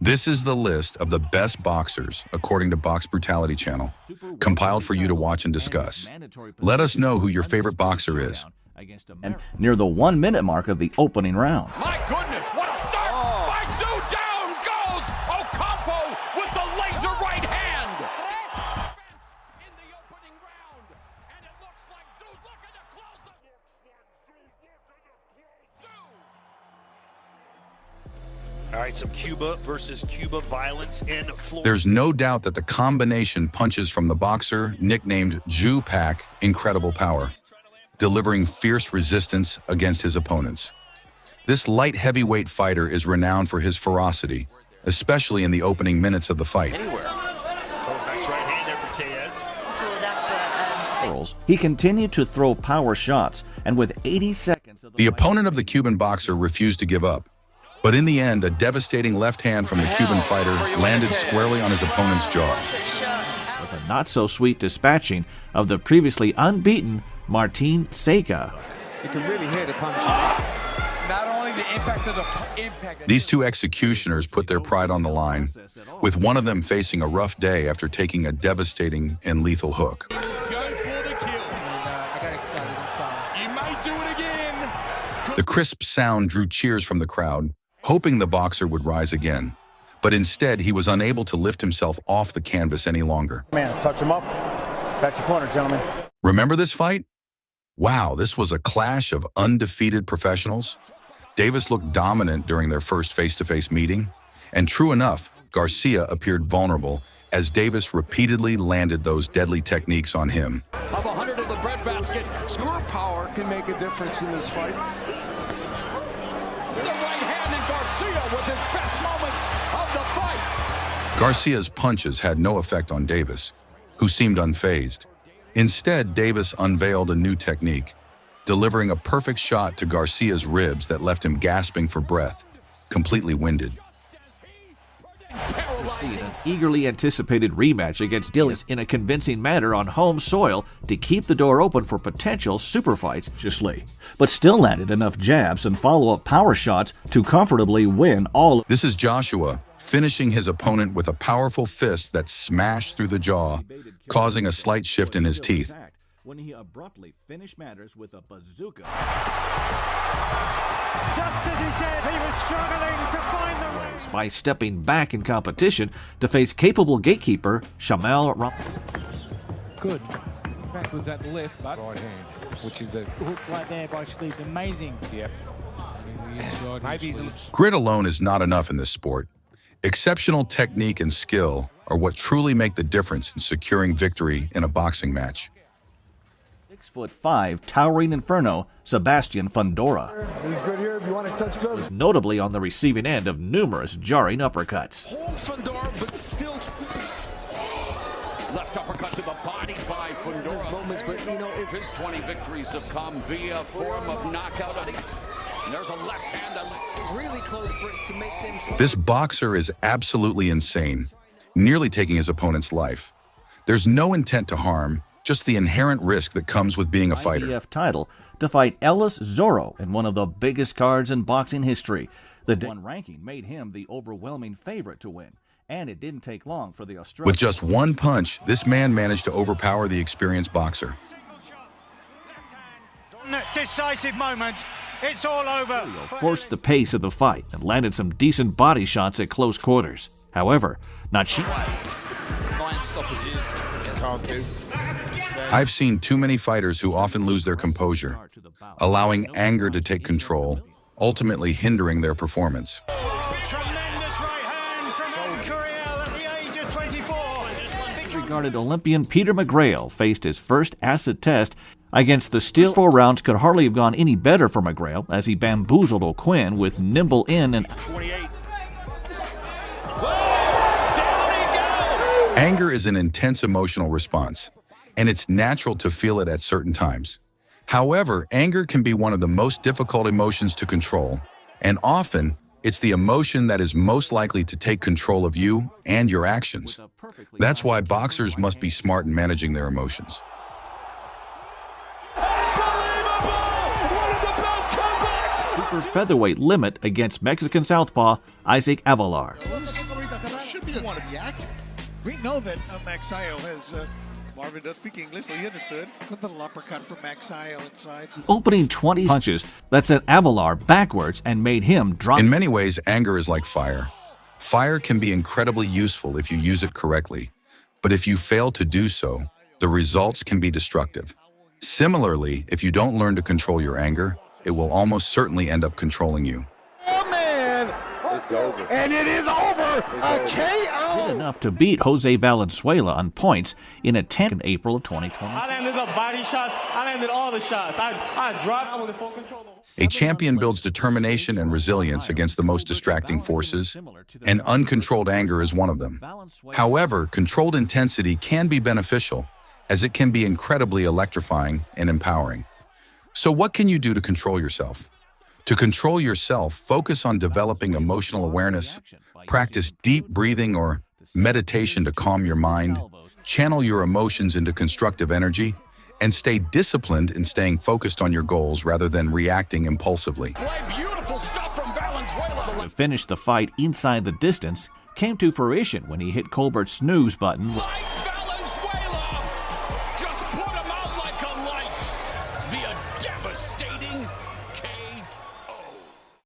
This is the list of the best boxers, according to Box Brutality Channel, compiled for you to watch and discuss. Let us know who your favorite boxer is. And near the 1 minute mark of the opening round. My goodness, what a start! By Zhu, down goes Ocampo with the laser right hand! In the opening round, and it looks like Zhu's looking to close the... All right, some Cuba versus Cuba violence in Florida. There's no doubt that the combination punches from the boxer, nicknamed Zhu pack incredible power, delivering fierce resistance against his opponents. This light heavyweight fighter is renowned for his ferocity, especially in the opening minutes of the fight. Nice right hand there for Tellez. He continued to throw power shots, and with 80 seconds of The opponent of the Cuban boxer refused to give up. But in the end, a devastating left hand from the Cuban fighter landed squarely on his opponent's jaw. With a not-so-sweet dispatching of the previously unbeaten Martin Seca. You can really hear the punch. Not only the impact of the impact. These two executioners put their pride on the line, with one of them facing a rough day after taking a devastating and lethal hook. Go for the kill. I got excited, I'm sorry. You might do it again. The crisp sound drew cheers from the crowd, hoping the boxer would rise again. But instead, he was unable to lift himself off the canvas any longer. Man, let's touch him up. Back to corner, gentlemen. Remember this fight? Wow, this was a clash of undefeated professionals. Davis looked dominant during their first face-to-face meeting. And true enough, Garcia appeared vulnerable as Davis repeatedly landed those deadly techniques on him. Of 100 of the breadbasket, Score power can make a difference in this fight. the right hand in Garcia with his best moments of the fight. Garcia's punches had no effect on Davis, who seemed unfazed. Instead, Davis unveiled a new technique, delivering a perfect shot to Garcia's ribs that left him gasping for breath, completely winded. An eagerly anticipated rematch against Dillis in a convincing manner on home soil to keep the door open for potential super fights, but still landed enough jabs and follow-up power shots to comfortably win all. This is Joshua, finishing his opponent with a powerful fist that smashed through the jaw, causing a slight shift in his teeth. When he abruptly finished matters with a bazooka. Just as he said, he was struggling to find the way. By stepping back in competition to face capable gatekeeper Shamel Good. Back with that left, but Right hand, which is the hook right there by Sleeves. Amazing. yep. The inside Maybe his he's sleeves. Grit alone is not enough in this sport. Exceptional technique and skill are what truly make the difference in securing victory in a boxing match. 6'5" towering inferno Sebastian Fundora, He's good here if you want to touch gloves. notably on the receiving end of numerous jarring uppercuts. Hold Fundora, but still... Left uppercut to the body by Fundora. moments, but you know, it's His 20 victories have come via form of knockout. And there's a left hand that's really close to make things. This boxer is absolutely insane, nearly taking his opponent's life. There's no intent to harm, just the inherent risk that comes with being a fighter. IBF title to fight Ellis Zorro in one of the biggest cards in boxing history. The one ranking made him the overwhelming favorite to win, and it didn't take long for the Australian. With just one punch, this man managed to overpower the experienced boxer. Decisive moment. It's all over. forced the pace of the fight and landed some decent body shots at close quarters. However, not she. I've seen too many fighters who often lose their composure, allowing anger to take control, ultimately hindering their performance. Tremendous right hand from Curiel at the age of 24. Regarded Olympian Peter McGrail faced his first acid test against the Steel. 4 rounds could hardly have gone any better for McGrail as he bamboozled O'Quinn with nimble in and 28. Anger is an intense emotional response, and it's natural to feel it at certain times. However, anger can be one of the most difficult emotions to control, and often it's the emotion that is most likely to take control of you and your actions. That's why boxers must be smart in managing their emotions. Unbelievable! One of the best comebacks super featherweight limit against Mexican southpaw Isaac Avalar. Should be one of the active. We know that Maxayo has. Marvin does speak English, so he understood. Put the little uppercut from Maxayo inside. Opening 20 punches that sent Avalar backwards and made him drop. In many ways, anger is like fire. Fire can be incredibly useful if you use it correctly, but if you fail to do so, the results can be destructive. Similarly, if you don't learn to control your anger, it will almost certainly end up controlling you. Oh man! It's over. And it is over! A KO! Enough to beat Jose Valenzuela on points in a 10 in April of 2020. I landed the body shots. I landed all the shots. I dropped. I was in full control. A champion builds determination and resilience against the most distracting forces, and uncontrolled anger is one of them. However, controlled intensity can be beneficial, as it can be incredibly electrifying and empowering. So what can you do to control yourself? To control yourself, focus on developing emotional awareness, practice deep breathing or meditation to calm your mind, channel your emotions into constructive energy, and stay disciplined in staying focused on your goals rather than reacting impulsively. Beautiful stuff from Valenzuela. To finish the fight inside the distance came to fruition when he hit Colbert's snooze button.